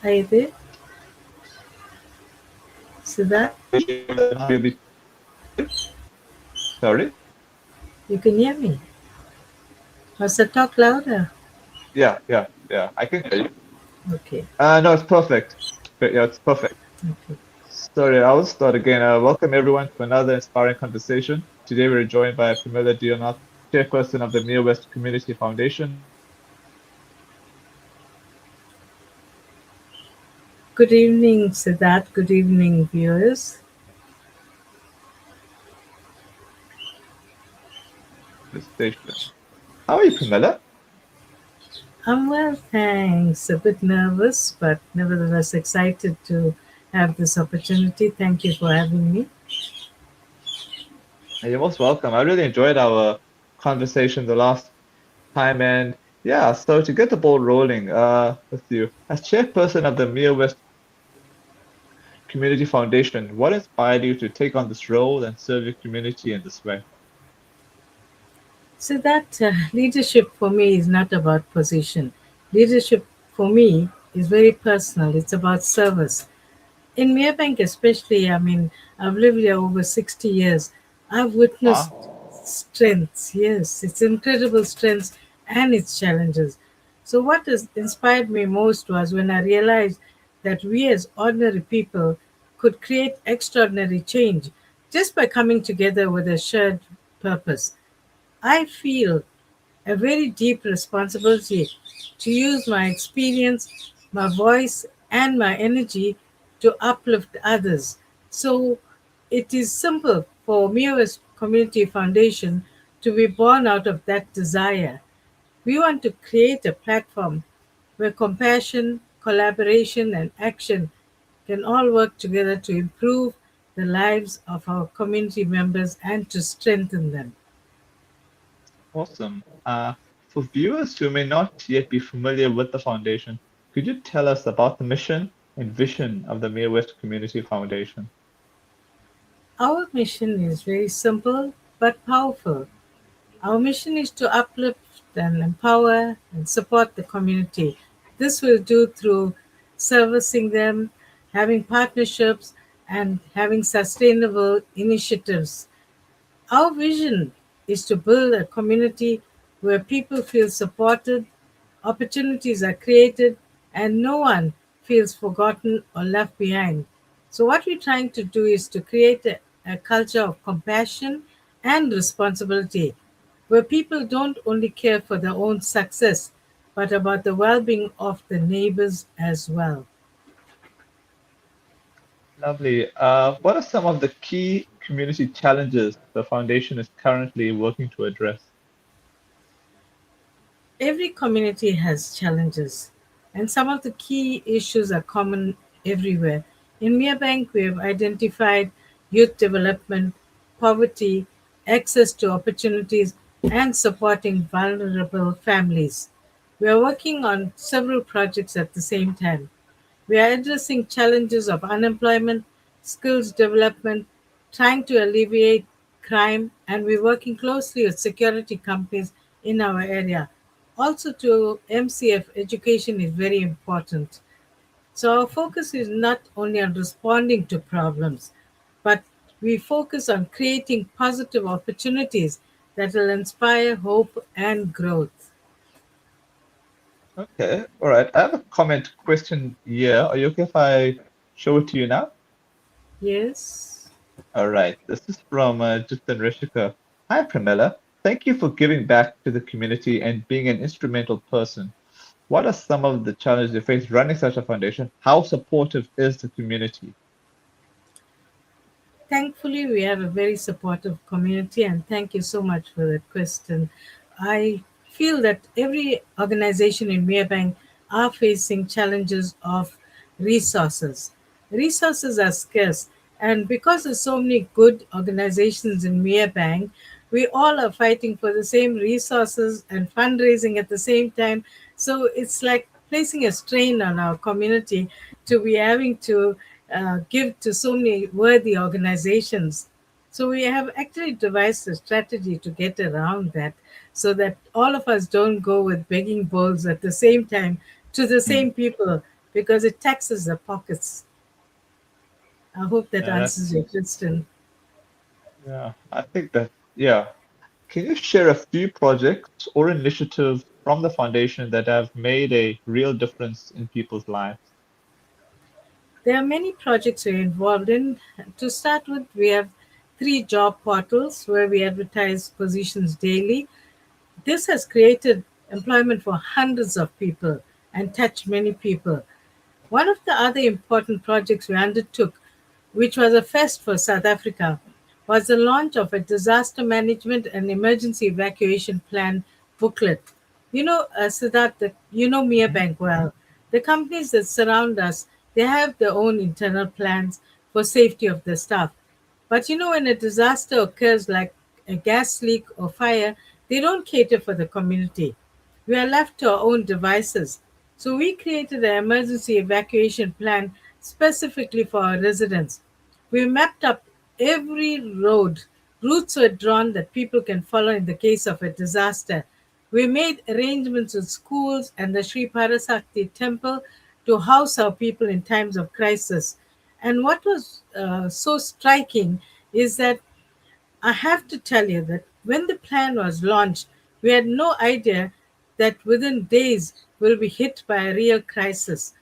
Are you there? Siddharth, Sorry? you can hear me? Or so talk louder. Yeah. I can hear you. Okay, No, it's perfect. Yeah, it's perfect. okay. Sorry, I'll start again. Welcome everyone to another inspiring conversation. Today we're joined by Premila Deonath, Chairperson of the Merewest Community Foundation. Good evening, Siddharth. Good evening, viewers. Conversation. How are you, Premila? I'm well, thanks. A bit nervous, but nevertheless excited to have this opportunity. Thank you for having me. You're most welcome. I really enjoyed our conversation the last time, and yeah, so to get the ball rolling, with you as Chairperson of the Merewest Community Foundation, what inspired you to take on this role and serve your community in this way? So that leadership for me is not about position. Leadership for me is very personal. It's about service. In Merebank especially, I mean, I've lived here over 60 years. I've witnessed Wow. strengths, yes, its incredible strengths and its challenges. So what has inspired me most was when I realized that we as ordinary people could create extraordinary change just by coming together with a shared purpose. I feel a very deep responsibility to use my experience, my voice, and my energy to uplift others. So it is simple for Merewest Community Foundation to be born out of that desire. We want to create a platform where compassion, collaboration, and action can all work together to improve the lives of our community members and to strengthen them. Awesome. For viewers who may not yet be familiar with the foundation, could you tell us about the mission and vision of the Mere West Community Foundation? Our mission is very simple but powerful. Our mission is to uplift and empower and support the community. This we'll do through servicing them, having partnerships, and having sustainable initiatives. Our vision is to build a community where people feel supported, opportunities are created, and no one feels forgotten or left behind. So, what we're trying to do is to create a culture of compassion and responsibility where people don't only care for their own success but about the well being of the neighbors as well. Lovely. What are some of the key community challenges the foundation is currently working to address? Every community has challenges, and some of the key issues are common everywhere. In Merebank, we have identified youth development, poverty, access to opportunities, and supporting vulnerable families. We are working on several projects at the same time. We are addressing challenges of unemployment, skills development, trying to alleviate crime, and we're working closely with security companies in our area. Also, to MCF, education is very important. So, our focus is not only on responding to problems, but we focus on creating positive opportunities that will inspire hope and growth. Okay, all right. I have a comment question here. Are you okay if I show it to you now? Yes. All right. This is from Jitin Rishika. Hi, Pramila. Thank you for giving back to the community and being an instrumental person. What are some of the challenges you face running such a foundation? How supportive is the community? Thankfully, we have a very supportive community, and thank you so much for that question. I feel that every organization in Merebank are facing challenges of resources. Resources are scarce, and because there's so many good organizations in Merebank, we all are fighting for the same resources and fundraising at the same time. So it's like placing a strain on our community to be having to give to so many worthy organizations. So we have actually devised a strategy to get around that so that all of us don't go with begging bowls at the same time to the Hmm. same people, because it taxes the pockets. I hope that Yeah, answers your question. yeah. I think that, yeah. Can you share a few projects or initiatives from the foundation that have made a real difference in people's lives? There are many projects we're involved in. To start with, we have 3 job portals where we advertise positions daily. This has created employment for hundreds of people and touched many people. One of the other important projects we undertook, which was a first for South Africa, was the launch of a disaster management and emergency evacuation plan booklet. Siddharth, you know Mia Mhm. Bank well. The companies that surround us, they have their own internal plans for safety of their staff. But when a disaster occurs like a gas leak or fire, they don't cater for the community. We are left to our own devices. So we created an emergency evacuation plan specifically for our residents. We mapped up every road. Routes were drawn that people can follow in the case of a disaster. We made arrangements with schools and the Sri Parasakti temple to house our people in times of crisis. And what was so striking is that I have to tell you that when the plan was launched, we had no idea that within days we'll be hit by a real crisis.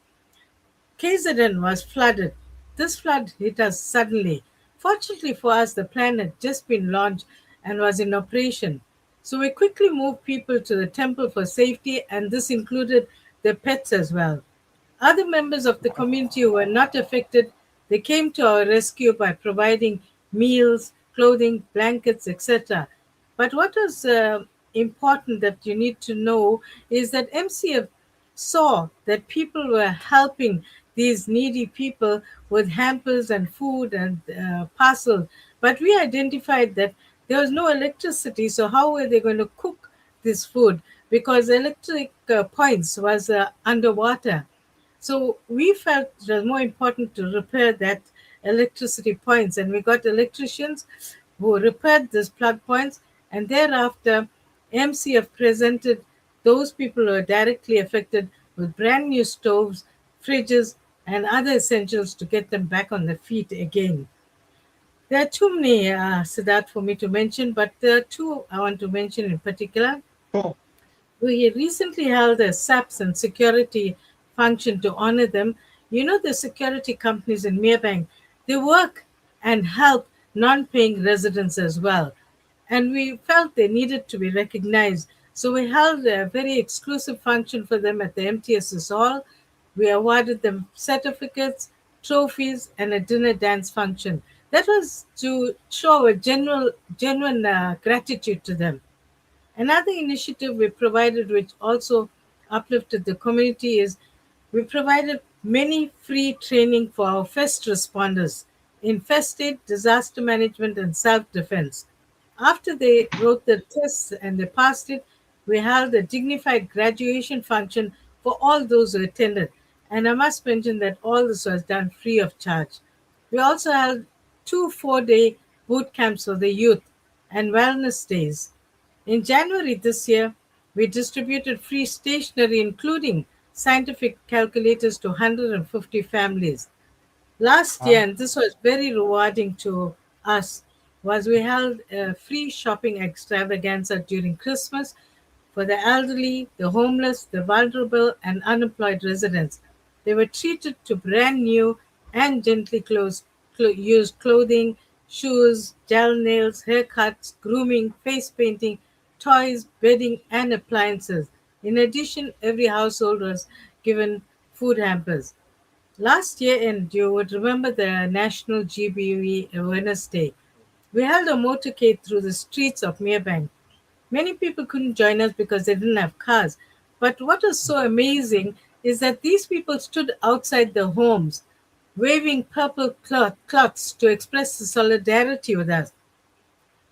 KZN was flooded. This flood hit us suddenly. Fortunately for us, the plan had just been launched and was in operation. So we quickly moved people to the temple for safety, and this included their pets as well. Other members of the community who were not affected, they came to our rescue by providing meals, clothing, blankets, etc. But what was important that you need to know is that MCF saw that people were helping these needy people with hampers and food and parcels. But we identified that there was no electricity, so how were they going to cook this food? Because electric points was underwater. So we felt it was more important to repair that electricity points, and we got electricians who repaired these plug points, and thereafter MCF presented those people who are directly affected with brand new stoves, fridges, and other essentials to get them back on their feet again. There are too many, Siddharth, for me to mention, but there are two I want to mention in particular. Cool. We recently held a SAPS and security function to honor them. The security companies in Merebank, they work and help non paying residents as well. And we felt they needed to be recognized. So we held a very exclusive function for them at the MTSS Hall. We awarded them certificates, trophies, and a dinner dance function. That was to show a genuine gratitude to them. Another initiative we provided, which also uplifted the community, is we provided many free training for our first responders in first aid, disaster management, and self defense. After they wrote the tests and they passed it, we held a dignified graduation function for all those who attended. And I must mention that all this was done free of charge. We also held 2 4-day boot camps for the youth and wellness days. In January this year, we distributed free stationery, including scientific calculators, to 150 families. Last year, Wow. and this was very rewarding to us, was we held a free shopping extravaganza during Christmas for the elderly, the homeless, the vulnerable, and unemployed residents. They were treated to brand new and gently used clothing, shoes, gel nails, haircuts, grooming, face painting, toys, bedding, and appliances. In addition, every household was given food hampers. Last year, and you would remember the National GBV Awareness Day, we held a motorcade through the streets of Merebank. Many people couldn't join us because they didn't have cars. But what was so amazing is that these people stood outside their homes waving purple cloths to express the solidarity with us.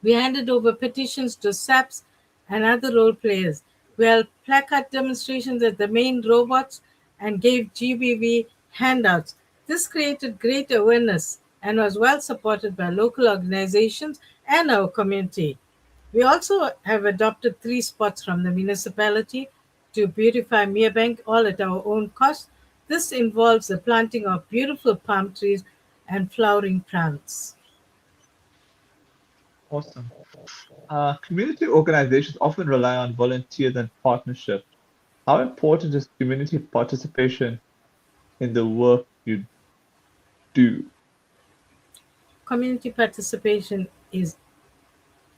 We handed over petitions to SAPs and other role players. We held placard demonstrations at the main robots and gave GBV handouts. This created great awareness and was well supported by local organizations and our community. We also have adopted 3 spots from the municipality to beautify Merebank, all at our own cost. This involves the planting of beautiful palm trees and flowering plants. Awesome. Community organizations often rely on volunteers and partnerships. How important is community participation in the work you do? Community participation is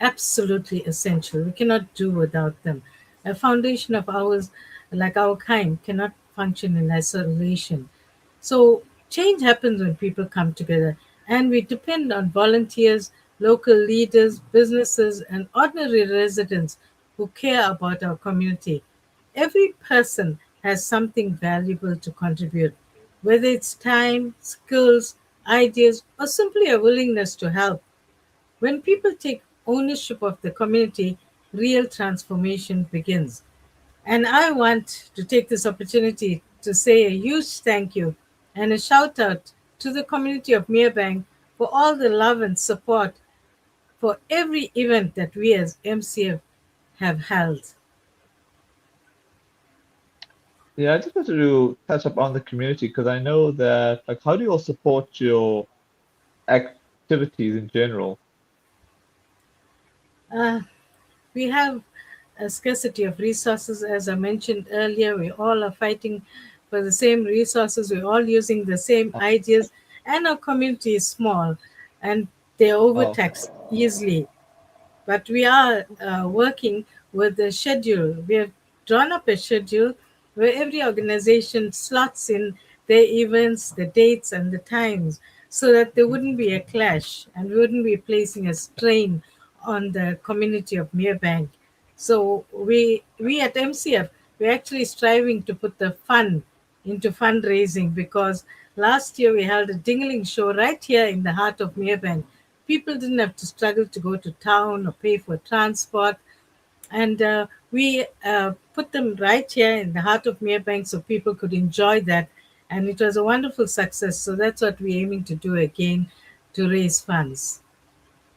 absolutely essential. We cannot do without them. A foundation of ours, like our kind, cannot function in isolation. So, change happens when people come together, and we depend on volunteers, local leaders, businesses, and ordinary residents who care about our community. Every person has something valuable to contribute, whether it's time, skills, ideas, or simply a willingness to help. When people take ownership of the community, real transformation begins. And I want to take this opportunity to say a huge thank you and a shout out to the community of Merebank for all the love and support for every event that we as MCF have held. Yeah, I just wanted to touch up on the community because I know that, like, how do you all support your activities in general? Uh, we have a scarcity of resources. As I mentioned earlier, we all are fighting for the same resources, we're all using the same Oh, ideas, and our community is small and they're oh, overtaxed easily. But we are working with the schedule. We have drawn up a schedule where every organization slots in their events, the dates, and the times so that there wouldn't be a clash and we wouldn't be placing a strain on the community of Merebank. So we at MCF, we're actually striving to put the fun into fundraising because last year we held a dingling show right here in the heart of Merebank. People didn't have to struggle to go to town or pay for transport. And we put them right here in the heart of Merebank so people could enjoy that. And it was a wonderful success. So that's what we're aiming to do again to raise funds.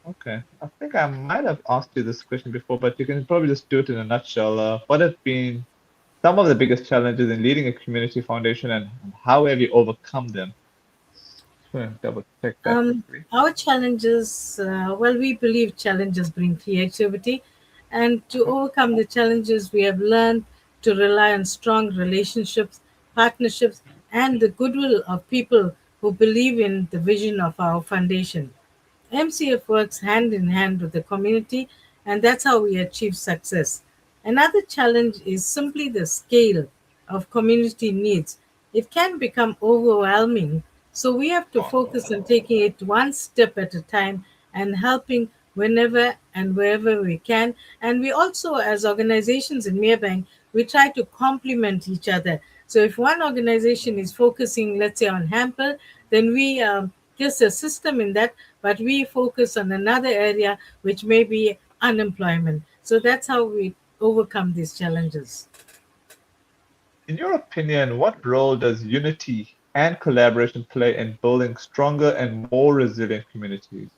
okay. I think I might have asked you this question before, but you can probably just do it in a nutshell. What have been some of the biggest challenges in leading a community foundation and how have you overcome them? Just want to double check that quickly. Our challenges, well, we believe challenges bring creativity. And to Okay. overcome the challenges, we have learned to rely on strong relationships, partnerships, and the goodwill of people who believe in the vision of our foundation. MCF works hand in hand with the community, and that's how we achieve success. Another challenge is simply the scale of community needs. It can become overwhelming, so we have to focus on taking it one step at a time and helping whenever and wherever we can. And we also, as organizations in Merebank, we try to complement each other. So if one organization is focusing, let's say, on hamper, then we just a system in that, but we focus on another area which may be unemployment. So that's how we overcome these challenges. In your opinion, what role does unity and collaboration play in building stronger and more resilient communities?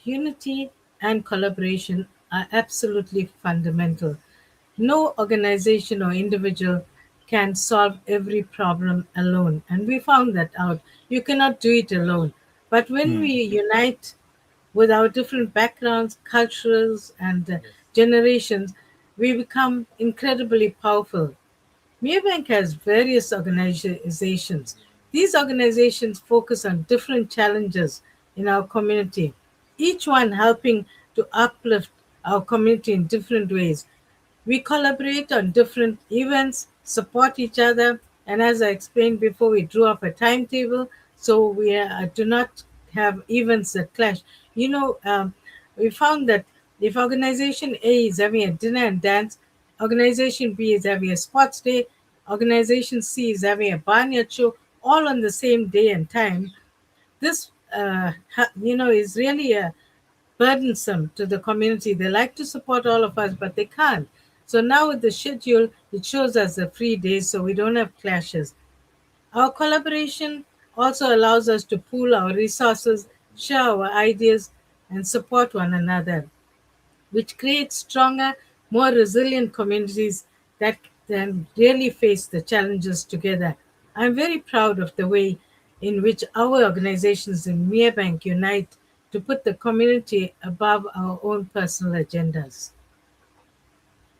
Unity and collaboration are absolutely fundamental. No organization or individual can solve every problem alone, and we found that out. You cannot do it alone. But when Hmm. we unite with our different backgrounds, cultures, and generations, we become incredibly powerful. Merebank has various organizations. These organizations focus on different challenges in our community, each one helping to uplift our community in different ways. We collaborate on different events, support each other, and as I explained before, we drew up a timetable so we do not have events that clash. You know, we found that if organization A is having a dinner and dance, organization B is having a sports day, organization C is having a barnyard show, all on the same day and time, this is really burdensome to the community. They like to support all of us, but they can't. So now with the schedule, it shows us the free days so we don't have clashes. Our collaboration also allows us to pool our resources, share our ideas, and support one another, which creates stronger, more resilient communities that and really face the challenges together. I'm very proud of the way in which our organizations in Merebank unite to put the community above our own personal agendas.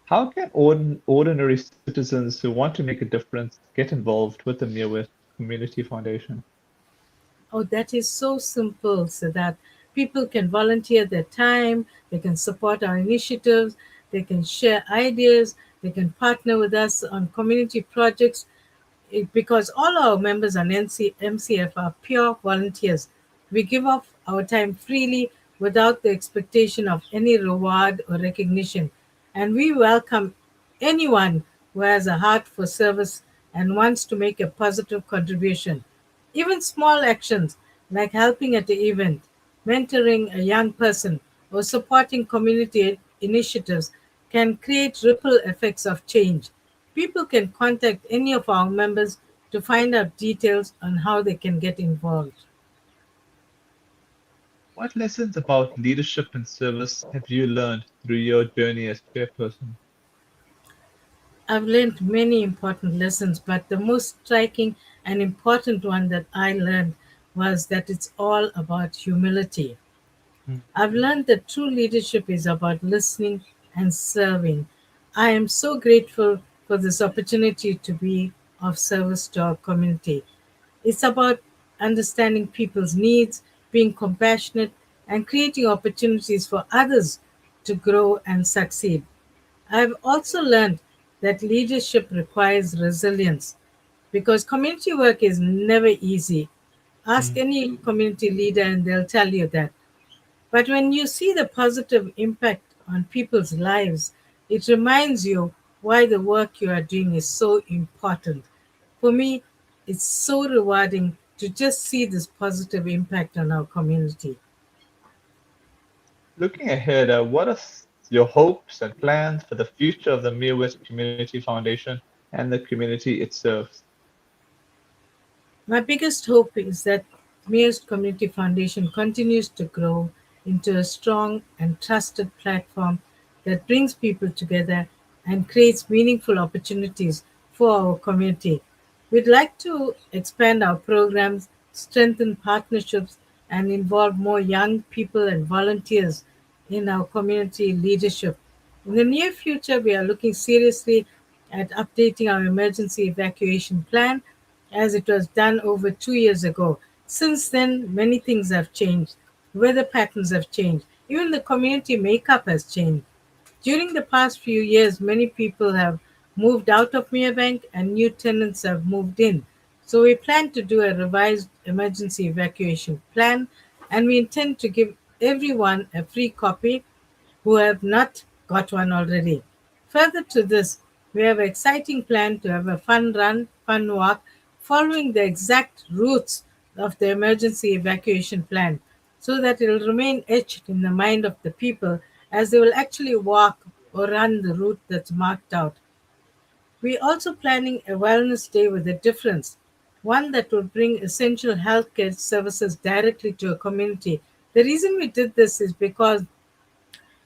How can ordinary citizens who want to make a difference get involved with the Merewest Community Foundation? Oh, that is so simple so that people can volunteer their time, they can support our initiatives, they can share ideas, they can partner with us on community projects because all our members on MCF are pure volunteers. We give off our time freely without the expectation of any reward or recognition. And we welcome anyone who has a heart for service and wants to make a positive contribution. Even small actions like helping at the event, mentoring a young person, or supporting community initiatives can create ripple effects of change. People can contact any of our members to find out details on how they can get involved. What lessons about leadership and service have you learned through your journey as chairperson? I've learned many important lessons, but the most striking and important one that I learned was that it's all about humility. Mm. I've learned that true leadership is about listening and serving. I am so grateful for this opportunity to be of service to our community. It's about understanding people's needs, being compassionate, and creating opportunities for others to grow and succeed. I've also learned that leadership requires resilience because community work is never easy. Ask Mm. any community leader and they'll tell you that. But when you see the positive impact on people's lives, it reminds you why the work you are doing is so important. For me, it's so rewarding to just see this positive impact on our community. Looking ahead, what are your hopes and plans for the future of the Merewest Community Foundation and the community it serves? My biggest hope is that Merewest Community Foundation continues to grow into a strong and trusted platform that brings people together and creates meaningful opportunities for our community. We'd like to expand our programs, strengthen partnerships, and involve more young people and volunteers in our community leadership. In the near future, we are looking seriously at updating our emergency evacuation plan as it was done over 2 years ago. Since then, many things have changed. Weather patterns have changed. Even the community makeup has changed. During the past few years, many people have moved out of Merebank and new tenants have moved in. So we plan to do a revised emergency evacuation plan and we intend to give everyone a free copy who have not got one already. Further to this, we have an exciting plan to have a fun run, fun walk, following the exact routes of the emergency evacuation plan so that it will remain etched in the mind of the people as they will actually walk or run the route that's marked out. We're also planning a wellness day with a difference, one that will bring essential healthcare services directly to a community. The reason we did this is because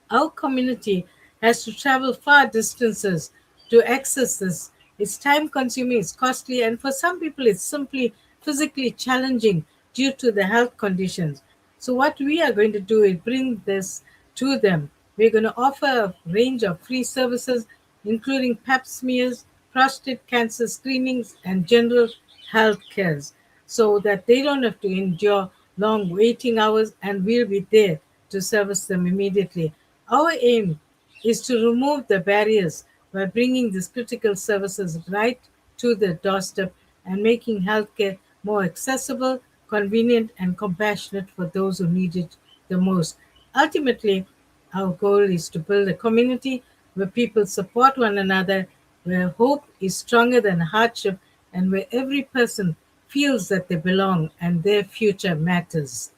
our community has to travel far distances to access this. It's time consuming, it's costly, and for some people, it's simply physically challenging due to the health conditions. So, what we are going to do is bring this to them. We're going to offer a range of free services, including pap smears, prostate cancer screenings, and general health cares, so that they don't have to endure long waiting hours and we'll be there to service them immediately. Our aim is to remove the barriers by bringing these critical services right to the doorstep and making healthcare more accessible, convenient, and compassionate for those who need it the most. Ultimately, our goal is to build a community where people support one another, where hope is stronger than hardship, and where every person feels that they belong and their future matters.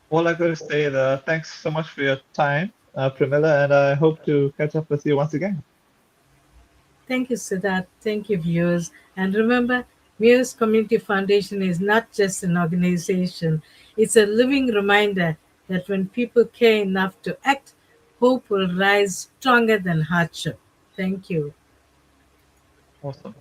All I got to say is thanks so much for your time, Premilla, and I hope to catch up with you once again. Thank you, Siddharth. Thank you, viewers. And remember, Muse Community Foundation is not just an organization, it's a living reminder that when people care enough to act, hope will rise stronger than hardship. Thank you. Awesome.